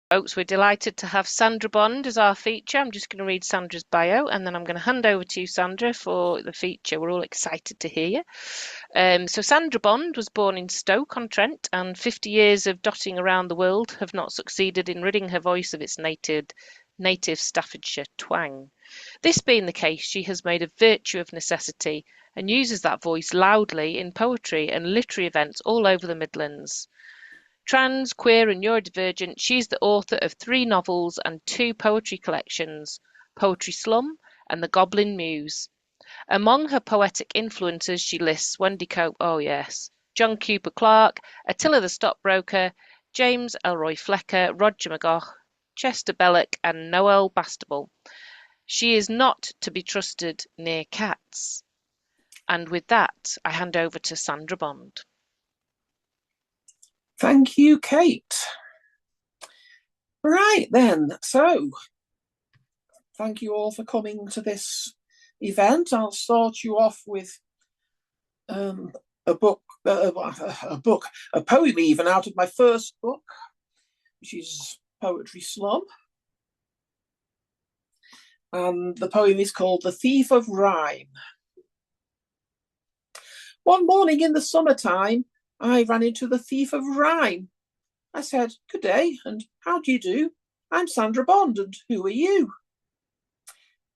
Folks, we're delighted to have Sandra Bond as our feature. I'm just going to read Sandra's bio and then I'm going to hand over to you, Sandra, for the feature. We're all excited to hear you. So Sandra Bond was born in Stoke on Trent, and 50 years of dotting around the world have not succeeded in ridding her voice of its native Staffordshire twang. This being the case, she has made a virtue of necessity and uses that voice loudly in poetry and literary events all over the Midlands. Trans, queer and neurodivergent, she is the author of 3 novels and 2 poetry collections, Poetry Slum and The Goblin Muse. Among her poetic influences she lists Wendy Cope, oh yes, John Cooper Clarke, Attila the Stockbroker, James Elroy Flecker, Roger McGough, Chesterbelloc and Noel Bastable. She is not to be trusted near cats. And with that, I hand over to Sandra Bond. Thank you, Kate. Right then, so thank you all for coming to this event. I'll start you off with a poem even out of my first book, which is Poetry Slum. And the poem is called The Thief of Rhyme. One morning in the summertime, I ran into the thief of rhyme. I said, "Good day, and how do you do? I'm Sandra Bond, and who are you?"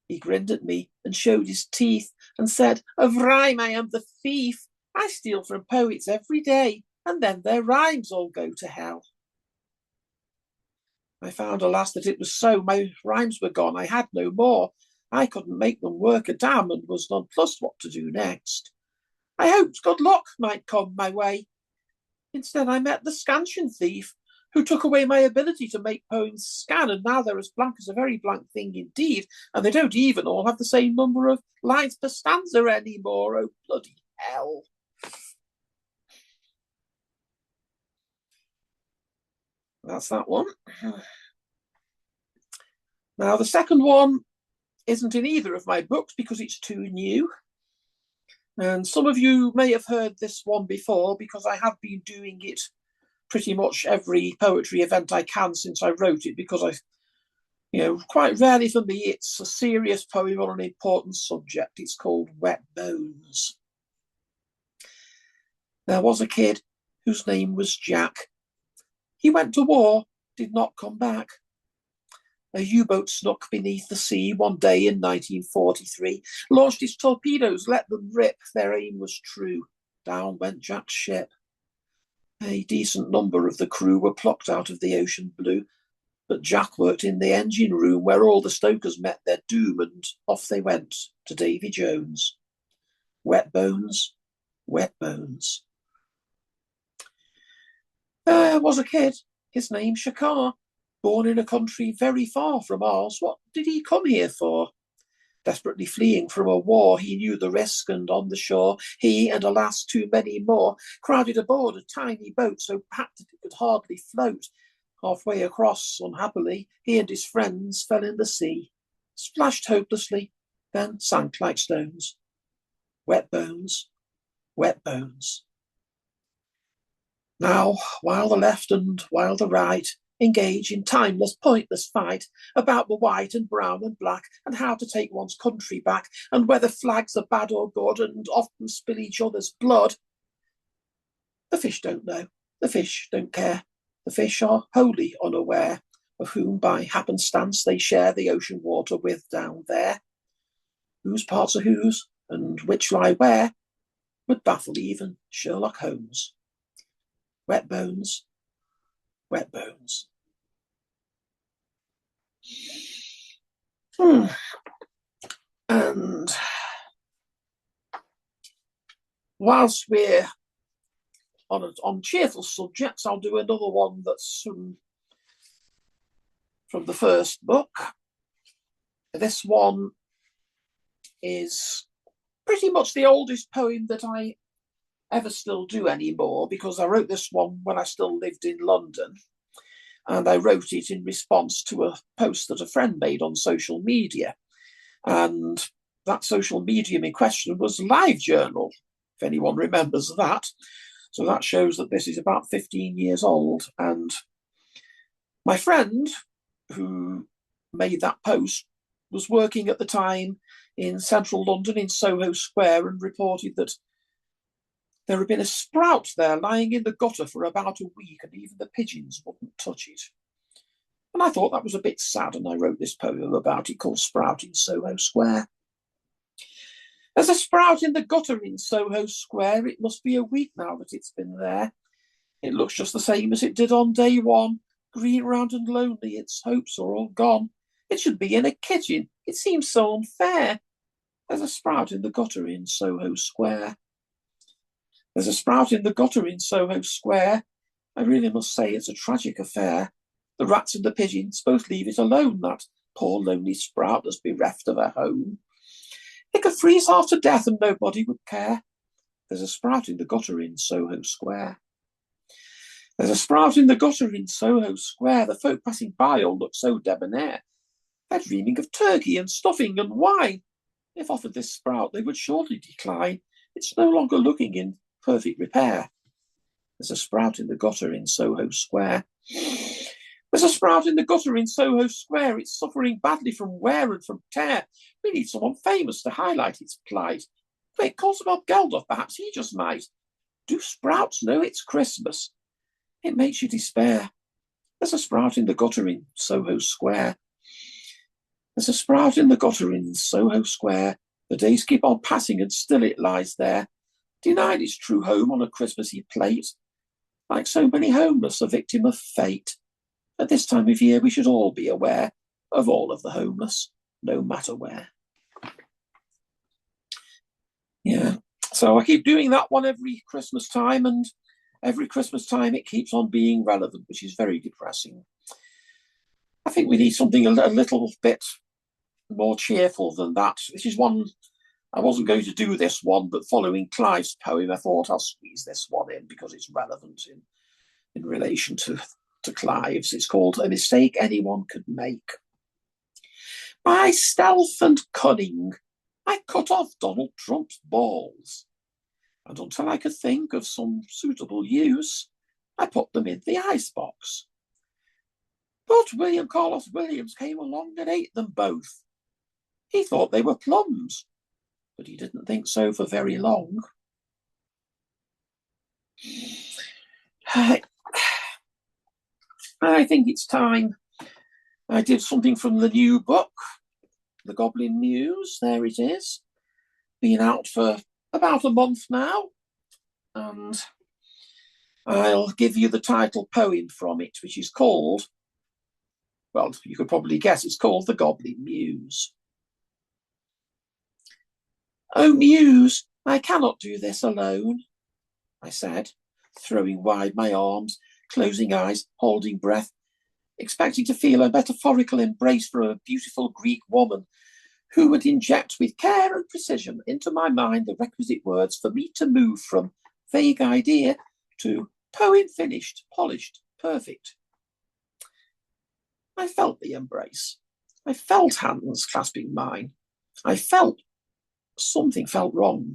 He grinned at me and showed his teeth and said, "Of rhyme I am the thief. I steal from poets every day, and then their rhymes all go to hell." I found, alas, that it was so. My rhymes were gone. I had no more. I couldn't make them work a damn and was nonplussed what to do next. I hoped good luck might come my way. Instead, I met the scansion thief, who took away my ability to make poems scan, and now they're as blank as a very blank thing indeed, and they don't even all have the same number of lines per stanza anymore. Oh, bloody hell. That's that one. Now, the second one isn't in either of my books because it's too new. And some of you may have heard this one before because I have been doing it pretty much every poetry event I can since I wrote it, because quite rarely for me, it's a serious poem on an important subject. It's called Wet Bones. There was a kid whose name was Jack. He went to war, did not come back. A U-boat snuck beneath the sea one day in 1943, launched its torpedoes, let them rip. Their aim was true. Down went Jack's ship. A decent number of the crew were plucked out of the ocean blue, but Jack worked in the engine room where all the stokers met their doom, and off they went to Davy Jones. Wet bones, wet bones. There was a kid, his name Shakar, born in a country very far from ours. What did he come here for? Desperately fleeing from a war, he knew the risk, and on the shore, he and alas, too many more, crowded aboard a tiny boat so packed that it could hardly float. Halfway across, unhappily, he and his friends fell in the sea, splashed hopelessly, then sank like stones. Wet bones, wet bones. Now, while the left and while the right engage in timeless, pointless fight about the white and brown and black and how to take one's country back and whether flags are bad or good and often spill each other's blood, the fish don't know, the fish don't care. The fish are wholly unaware of whom by happenstance they share the ocean water with down there. Whose parts are whose and which lie where would baffle even Sherlock Holmes. Wet bones, wet bones. And whilst we're on cheerful subjects, I'll do another one that's from the first book. This one is pretty much the oldest poem that I ever still do anymore, because I wrote this one when I still lived in London, and I wrote it in response to a post that a friend made on social media, and that social medium in question was LiveJournal, if anyone remembers that. So that shows that this is about 15 years old, and My friend who made that post was working at the time in central London in Soho Square and reported that there had been a sprout there lying in the gutter for about a week and even the pigeons wouldn't touch it. And I thought that was a bit sad, and I wrote this poem about it called Sprout in Soho Square. There's a sprout in the gutter in Soho Square. It must be a week now that it's been there. It looks just the same as it did on day one. Green, round and lonely, its hopes are all gone. It should be in a kitchen. It seems so unfair. There's a sprout in the gutter in Soho Square. There's a sprout in the gutter in Soho Square. I really must say it's a tragic affair. The rats and the pigeons both leave it alone, that poor lonely sprout that's bereft of a home. It could freeze half to death and nobody would care. There's a sprout in the gutter in Soho Square. There's a sprout in the gutter in Soho Square. The folk passing by all look so debonair. They're dreaming of turkey and stuffing and wine. If offered this sprout, they would surely decline. It's no longer looking in perfect repair. There's a sprout in the gutter in Soho Square. There's a sprout in the gutter in Soho Square. It's suffering badly from wear and from tear. We need someone famous to highlight its plight. Quick, call some Bob Geldof, perhaps he just might. Do sprouts know it's Christmas? It makes you despair. There's a sprout in the gutter in Soho Square. There's a sprout in the gutter in Soho Square. The days keep on passing and still it lies there, denied its true home on a Christmassy plate. Like so many homeless, a victim of fate. At this time of year, we should all be aware of all of the homeless, no matter where. Yeah, so I keep doing that one every Christmas time, and every Christmas time it keeps on being relevant, which is very depressing. I think we need something a little bit more cheerful than that. This is one, I wasn't going to do this one, but following Clive's poem, I thought I'll squeeze this one in because it's relevant in relation to Clive's. It's called A Mistake Anyone Could Make. By stealth and cunning, I cut off Donald Trump's balls. And until I could think of some suitable use, I put them in the icebox. But William Carlos Williams came along and ate them both. He thought they were plums, but he didn't think so for very long. I think it's time I did something from the new book, The Goblin Muse. There it is. Been out for about a month now, and I'll give you the title poem from it, which is called, well, you could probably guess, it's called The Goblin Muse. Oh, Muse, I cannot do this alone, I said, throwing wide my arms, closing eyes, holding breath, expecting to feel a metaphorical embrace for a beautiful Greek woman who would inject with care and precision into my mind the requisite words for me to move from vague idea to poem finished, polished, perfect. I felt the embrace. I felt hands clasping mine. I felt something felt wrong.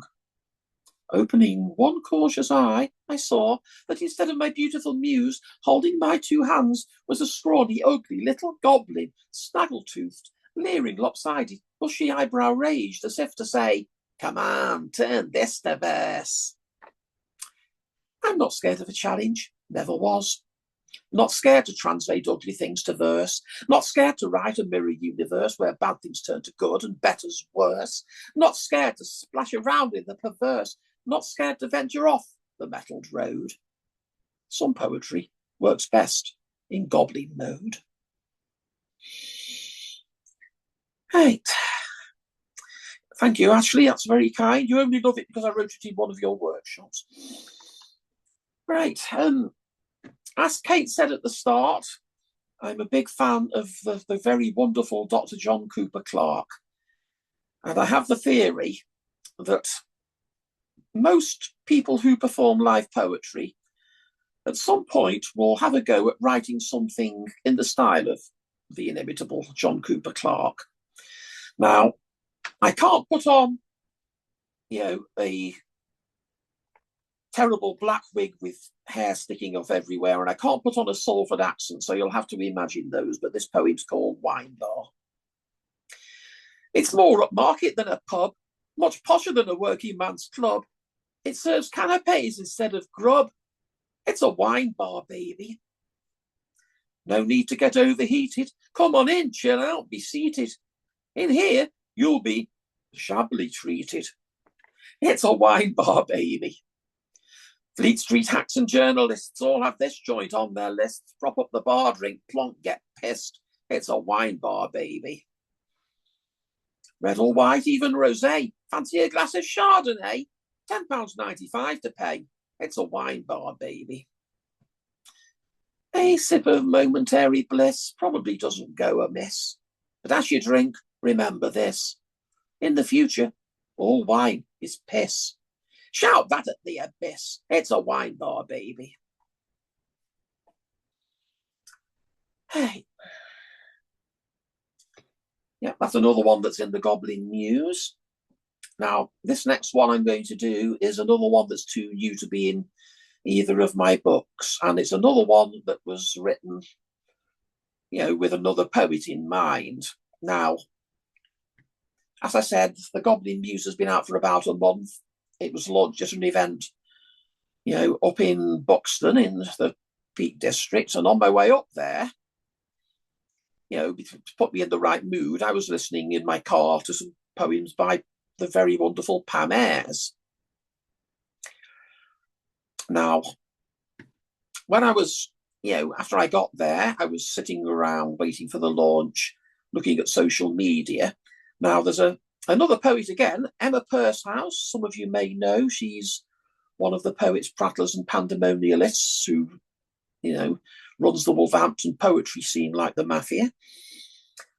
Opening one cautious eye, I saw that instead of my beautiful muse holding my two hands was a scrawny, ugly little goblin, snaggle-toothed, leering, lopsided, bushy eyebrow raised, as if to say, "Come on, turn this to verse." I'm not scared of a challenge, never was. Not scared to translate ugly things to verse. Not scared to write a mirror universe where bad things turn to good and better's worse. Not scared to splash around in the perverse. Not scared to venture off the metalled road. Some poetry works best in goblin mode. Right. Thank you, Ashley. That's very kind. You only love it because I wrote it in one of your workshops. Right. As Kate said at the start, I'm a big fan of the very wonderful Dr. John Cooper Clarke. And I have the theory that most people who perform live poetry at some point will have a go at writing something in the style of the inimitable John Cooper Clarke. Now, I can't put on, a terrible black wig with hair sticking off everywhere, and I can't put on a Salford accent, so you'll have to imagine those, but this poem's called Wine Bar. It's more upmarket than a pub, much posher than a working man's club. It serves canapes instead of grub. It's a wine bar, baby. No need to get overheated. Come on in, chill out, be seated. In here, you'll be shabbily treated. It's a wine bar, baby. Fleet Street hacks and journalists all have this joint on their lists. Prop up the bar, drink, plonk, get pissed. It's a wine bar, baby. Red or white, even rosé. Fancy a glass of Chardonnay? £10.95 to pay. It's a wine bar, baby. A sip of momentary bliss probably doesn't go amiss. But as you drink, remember this. In the future, all wine is piss. Shout that at the abyss. It's a wine bar, baby. Hey. Yeah, that's another one that's in the Goblin Muse. Now, this next one I'm going to do is another one that's too new to be in either of my books. And it's another one that was written, with another poet in mind. Now, as I said, the Goblin Muse has been out for about a month. It was launched at an event, up in Buxton in the Peak District. And on my way up there, to put me in the right mood, I was listening in my car to some poems by the very wonderful Pam Ayres. Now, when I was, after I got there, I was sitting around waiting for the launch, looking at social media. Now, there's another poet again, Emma Pursehouse. Some of you may know. She's one of the poets, prattlers and pandemonialists who, runs the Wolverhampton poetry scene like the mafia.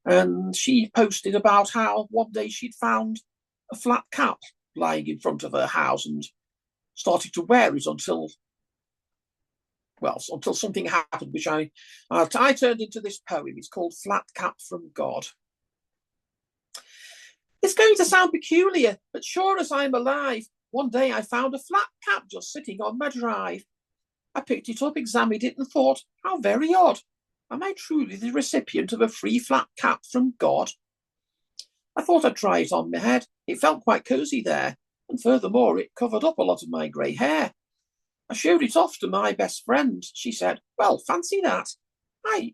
And she posted about how one day she'd found a flat cap lying in front of her house and started to wear it until something happened, which I turned into this poem. It's called Flat Cap from God. It's going to sound peculiar, but sure as I'm alive, one day I found a flat cap just sitting on my drive. I picked it up, examined it, and thought, how very odd. Am I truly the recipient of a free flat cap from God? I thought I'd try it on my head. It felt quite cosy there, and furthermore, it covered up a lot of my grey hair. I showed it off to my best friend. She said, well, fancy that. I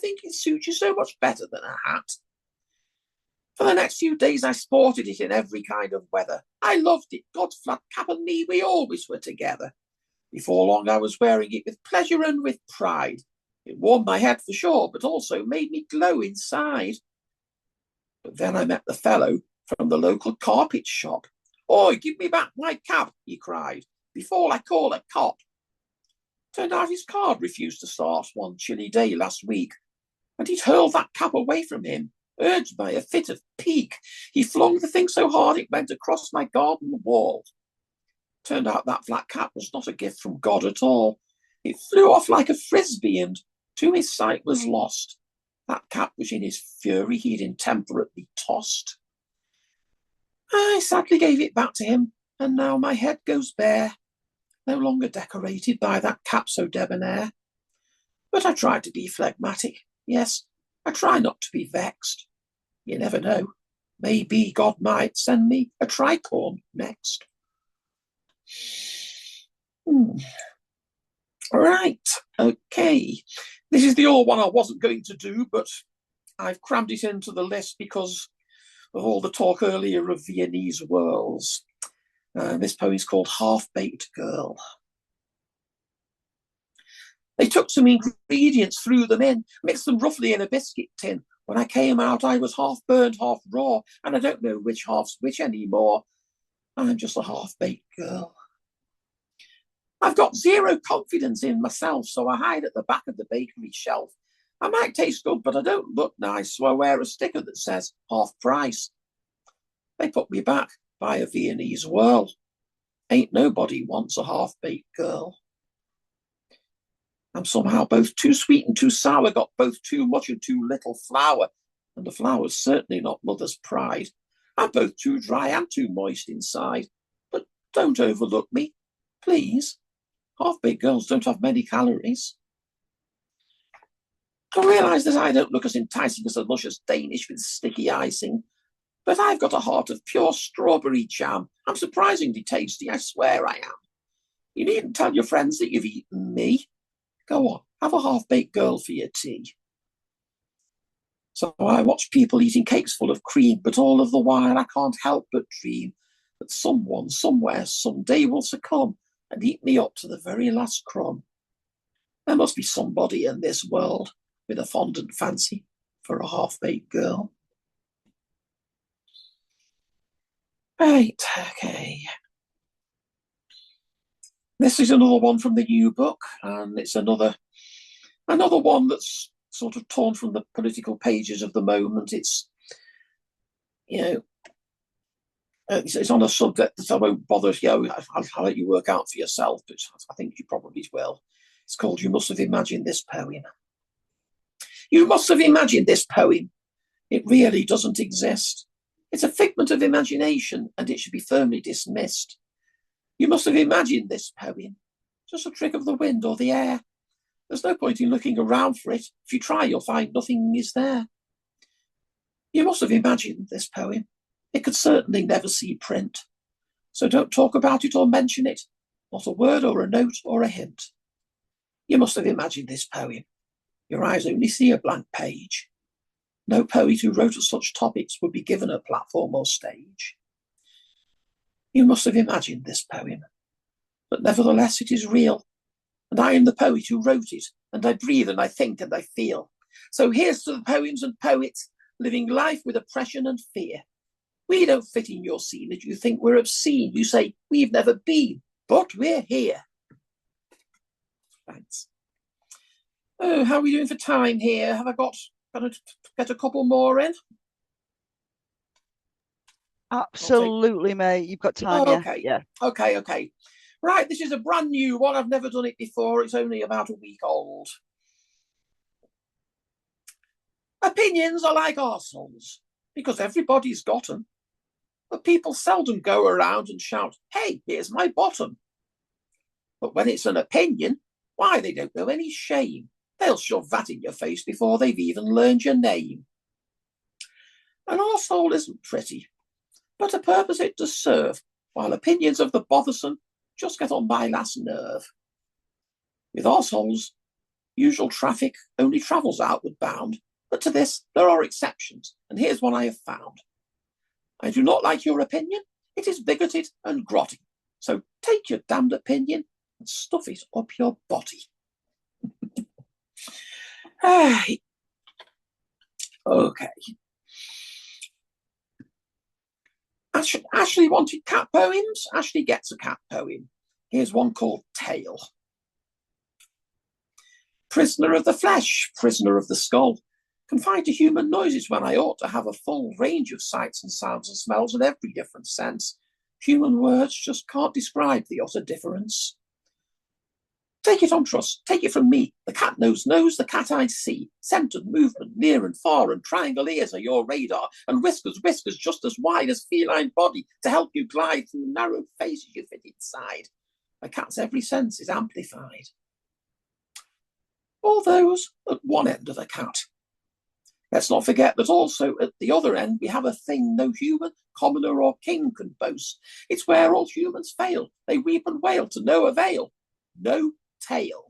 think it suits you so much better than a hat. For the next few days, I sported it in every kind of weather. I loved it. God's flat cap and me, we always were together. Before long, I was wearing it with pleasure and with pride. It warmed my head for sure, but also made me glow inside. But then I met the fellow from the local carpet shop. Oi, give me back my cap, he cried, before I call a cop. Turned out his card refused to start one chilly day last week, and he'd hurled that cap away from him. Urged by a fit of pique, he flung the thing so hard it went across my garden wall. Turned out that flat cap was not a gift from God at all. It flew off like a frisbee and to his sight was lost. That cap which in his fury he'd intemperately tossed. I sadly gave it back to him, and now my head goes bare, no longer decorated by that cap so debonair. But I tried to be phlegmatic. Yes, I try not to be vexed. You never know. Maybe God might send me a tricorn next. Right, okay. This is the other one I wasn't going to do, but I've crammed it into the list because of all the talk earlier of Viennese whirls. This poem is called Half-Baked Girl. They took some ingredients, threw them in, mixed them roughly in a biscuit tin. When I came out, I was half burned, half raw, and I don't know which half's which anymore. I'm just a half-baked girl. I've got zero confidence in myself, so I hide at the back of the bakery shelf. I might taste good, but I don't look nice, so I wear a sticker that says half price. They put me back by a Viennese whirl. Ain't nobody wants a half-baked girl. I'm somehow both too sweet and too sour, got both too much and too little flour, and the flour's certainly not mother's pride. I'm both too dry and too moist inside, but don't overlook me. Please, half-baked girls don't have many calories. I realise that I don't look as enticing as a luscious Danish with sticky icing, but I've got a heart of pure strawberry jam. I'm surprisingly tasty, I swear I am. You needn't tell your friends that you've eaten me. Go on, have a half-baked girl for your tea. So I watch people eating cakes full of cream, but all of the while I can't help but dream that someone, somewhere, someday will succumb and eat me up to the very last crumb. There must be somebody in this world with a fondant fancy for a half-baked girl. Right, okay. This is another one from the new book, and it's another one that's sort of torn from the political pages of the moment. It's, you know, it's on a subject that I won't bother. I'll let you work out for yourself, but I think you probably will. It's called "You Must Have Imagined This Poem." You must have imagined this poem. It really doesn't exist. It's a figment of imagination, and it should be firmly dismissed. You must have imagined this poem. Just a trick of the wind or the air. There's no point in looking around for it. If you try, you'll find nothing is there. You must have imagined this poem. It could certainly never see print. So don't talk about it or mention it. Not a word or a note or a hint. You must have imagined this poem. Your eyes only see a blank page. No poet who wrote of such topics would be given a platform or stage. You must have imagined this poem. But nevertheless, it is real. And I am the poet who wrote it, and I breathe and I think and I feel. So here's to the poems and poets living life with oppression and fear. We don't fit in your scene that you think we're obscene. You say, we've never been, but we're here. Thanks. Oh, how are we doing for time here? Have I got to get a couple more in? Absolutely, mate. You've got time, okay. Yeah. Okay. Right, this is a brand new one. I've never done it before. It's only about a week old. Opinions are like arseholes, because everybody's got them. But people seldom go around and shout, hey, here's my bottom. But when it's an opinion, why, they don't know any shame. They'll shove that in your face before they've even learned your name. An arsehole isn't pretty, but a purpose it does serve, while opinions of the bothersome just get on my last nerve. With arseholes, usual traffic only travels outward bound, but to this there are exceptions, and here's one I have found. I do not like your opinion. It is bigoted and grotty. So take your damned opinion and stuff it up your body. Okay. Ashley wanted cat poems. Ashley gets a cat poem. Here's one called Tail. Prisoner of the flesh, prisoner of the skull, confined to human noises when I ought to have a full range of sights and sounds and smells in every different sense. Human words just can't describe the utter difference. Take it on trust, take it from me. The cat knows, the cat I see. Scent and movement, near and far, and triangle ears are your radar, and whiskers just as wide as feline body to help you glide through narrow faces you fit inside. A cat's every sense is amplified. All those at one end of the cat. Let's not forget that also at the other end we have a thing no human, commoner or king can boast. It's where all humans fail. They weep and wail to no avail. No tail.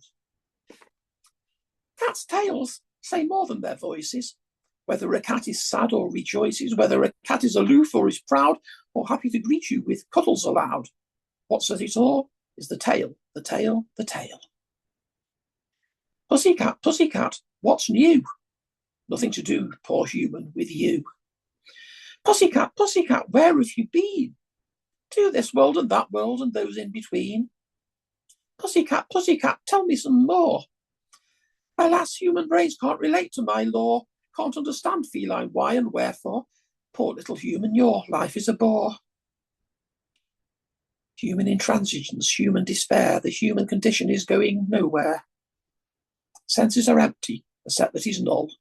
Cats' tails say more than their voices. Whether a cat is sad or rejoices, whether a cat is aloof or is proud, or happy to greet you with cuddles aloud. What says it all is the tail, the tail, the tail. Pussycat, pussycat, what's new? Nothing to do, poor human, with you. Pussycat, pussycat, where have you been? To this world and that world and those in between. Pussycat, pussycat, tell me some more. Alas, human brains can't relate to my lore, can't understand feline why and wherefore. Poor little human, your life is a bore. Human intransigence, human despair, the human condition is going nowhere. Senses are empty, acceptabilities null.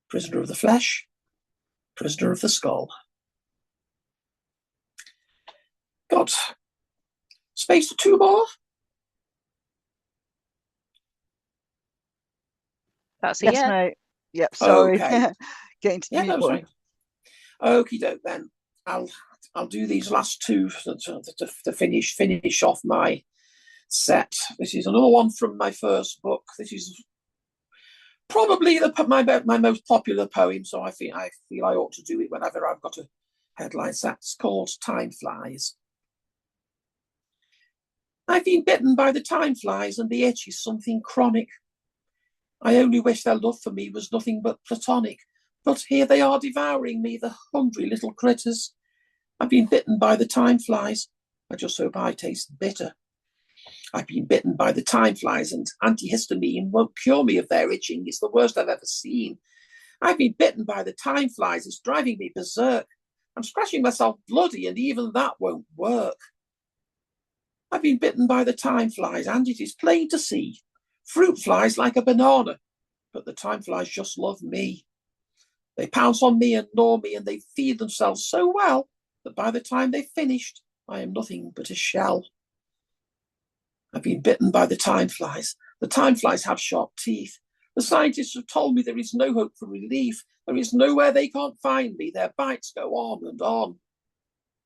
Prisoner of the flesh, prisoner of the skull. God. Space for 2 more? That's a Yes, yeah. mate. Yep, sorry. Okay. Getting to the Yeah, mute no, button. sorry. Okie doke then. I'll do these last two to finish off my set. This is another one from my first book. This is probably my most popular poem, so I feel I ought to do it whenever I've got a headline set. It's called Time Flies. I've been bitten by the time flies, and the itch is something chronic. I only wish their love for me was nothing but platonic. But here they are devouring me, the hungry little critters. I've been bitten by the time flies. I just hope I taste bitter. I've been bitten by the time flies, and antihistamine won't cure me of their itching. It's the worst I've ever seen. I've been bitten by the time flies. It's driving me berserk. I'm scratching myself bloody, and even that won't work. I've been bitten by the time flies, and it is plain to see. Fruit flies like a banana, but the time flies just love me. They pounce on me and gnaw me, and they feed themselves so well that by the time they've finished, I am nothing but a shell. I've been bitten by the time flies. The time flies have sharp teeth. The scientists have told me there is no hope for relief. There is nowhere they can't find me. Their bites go on and on.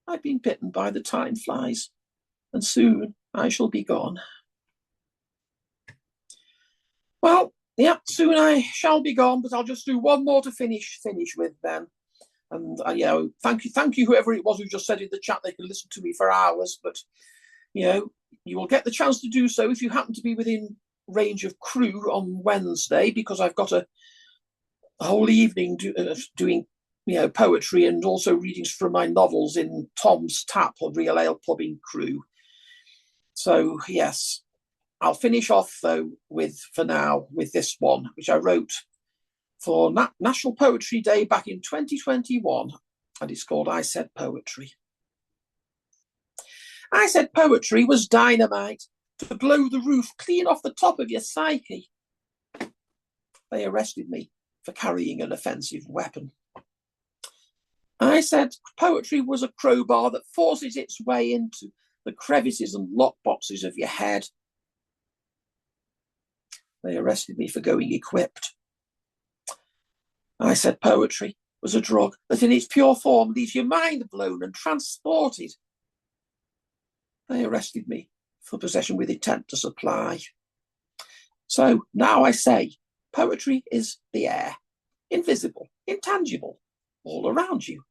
I've been bitten by the time flies, and soon I shall be gone. Well, yeah, soon I shall be gone, but I'll just do one more to finish with then. And thank you, whoever it was who just said in the chat they could listen to me for hours. But you will get the chance to do so if you happen to be within range of Crewe on Wednesday, because I've got a whole evening doing poetry and also readings from my novels in Tom's Tap, or Real Ale Pub in Crewe. So yes, I'll finish off though with this one, which I wrote for National Poetry Day back in 2021, and it's called I Said Poetry. I said poetry was dynamite to blow the roof clean off the top of your psyche. They arrested me for carrying an offensive weapon. I said poetry was a crowbar that forces its way into the crevices and lockboxes of your head. They arrested me for going equipped. I said poetry was a drug that in its pure form leaves your mind blown and transported. They arrested me for possession with intent to supply. So now I say poetry is the air, invisible, intangible, all around you.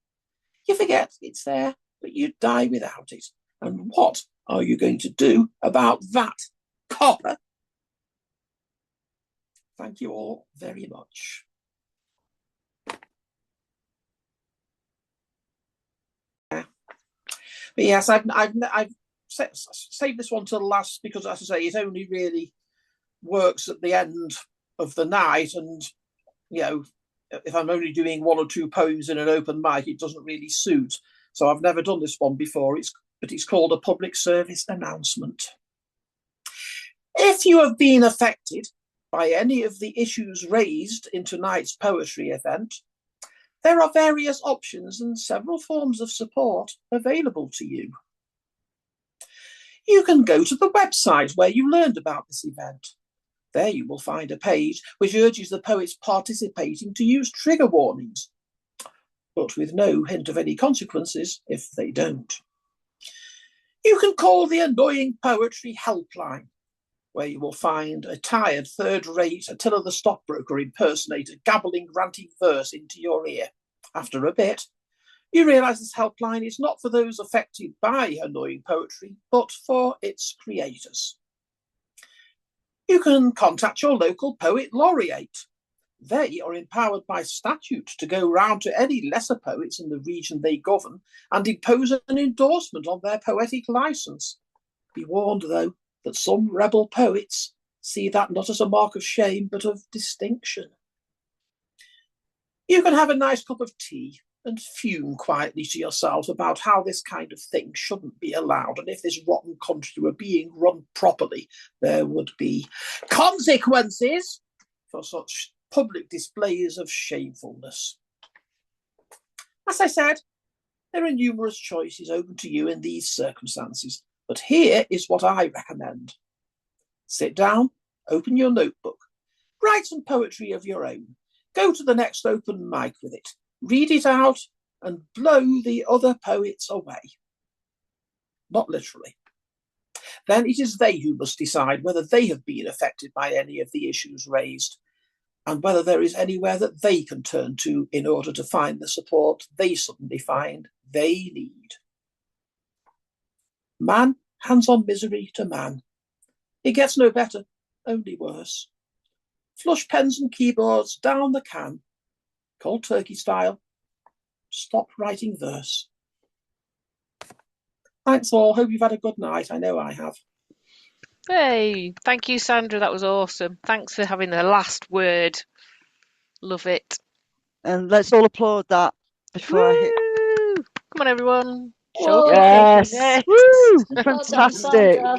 You forget it's there, but you die without it. And what are you going to do about that, copper? Thank you all very much. But yes, I've saved this one to the last because, as I say, it only really works at the end of the night. And, if I'm only doing 1 or 2 poems in an open mic, it doesn't really suit. So I've never done this one before. But it's called a public service announcement. If you have been affected by any of the issues raised in tonight's poetry event, there are various options and several forms of support available to you. You can go to the website where you learned about this event. There you will find a page which urges the poets participating to use trigger warnings, but with no hint of any consequences if they don't. You can call the Annoying Poetry Helpline, where you will find a tired, third-rate Attila the Stockbroker impersonator gabbling ranting verse into your ear. After a bit, you realise this helpline is not for those affected by annoying poetry, but for its creators. You can contact your local poet laureate. They are empowered by statute to go round to any lesser poets in the region they govern and impose an endorsement on their poetic licence. Be warned, though, that some rebel poets see that not as a mark of shame, but of distinction. You can have a nice cup of tea and fume quietly to yourself about how this kind of thing shouldn't be allowed, and if this rotten country were being run properly, there would be consequences for such public displays of shamefulness. As I said, there are numerous choices open to you in these circumstances. But here is what I recommend. Sit down, open your notebook, write some poetry of your own, go to the next open mic with it, read it out, and blow the other poets away. Not literally. Then it is they who must decide whether they have been affected by any of the issues raised, and whether there is anywhere that they can turn to in order to find the support they suddenly find they need. Man hands on misery to man. It gets no better, only worse. Flush pens and keyboards down the can. Cold turkey style. Stop writing verse. Thanks all. Hope you've had a good night. I know I have. Hey, thank you, Sandra. That was awesome. Thanks for having the last word. Love it. And let's all applaud that before I hit. Woo! Come on, everyone. Show Whoa. your Yes. cake. Woo! Well done, Fantastic. Sandra.